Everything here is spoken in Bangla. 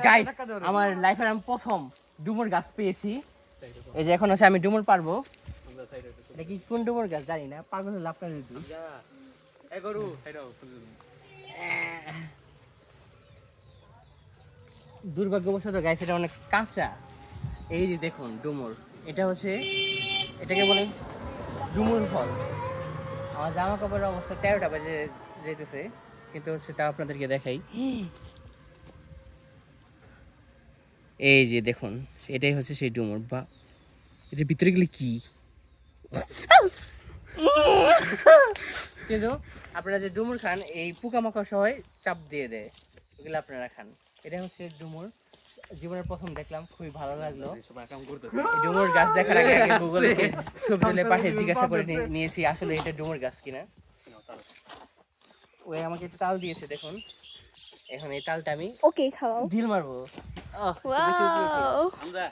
গাইস আমার লাইফের আমি প্রথম ডুমুর গাছ পেয়েছি। এই যে এখন হচ্ছে আমি ডুমুর পারবো। এটা কি কোন ডুমুর গাছ জানি না, পাগল লাভ করে দিত। দুর্ভাগ্যবশত গাইস এটা অনেক কাঁচা। এই যে দেখুন ডুমুর, এটা হচ্ছে এটাকে বলে ডুমুর ফল। আমার জামা কাপড়ের অবস্থা 13টা বাজে যেতেছে, কিন্তু হচ্ছে তা আপনাদেরকে দেখাই। এই যে দেখুন, এটাই হচ্ছে সেই ডুমুর। বা এটার ভিতরে গেলে কি, কিন্তু আপনারা যে ডুমুর খান এই পোকামাকড় সহ চাপ দিয়ে দেয়, এগুলো আপনারা খান। এটা হচ্ছে ডুমুর, জীবনের প্রথম দেখলাম, খুবই ভালো লাগলো। এই ডুমুর গাছ দেখার আগে আগে গুগলে ছবি তুলে পাঠিয়ে জিজ্ঞাসা করে নিয়েছি আসলে এটা ডুমুর গাছ কিনা। ওই আমাকে একটা তাল দিয়েছে দেখুন, এখন এই তালটা আমি ওকে খাওয়াও। ঢিল মারবো। ওয়াও। আমরা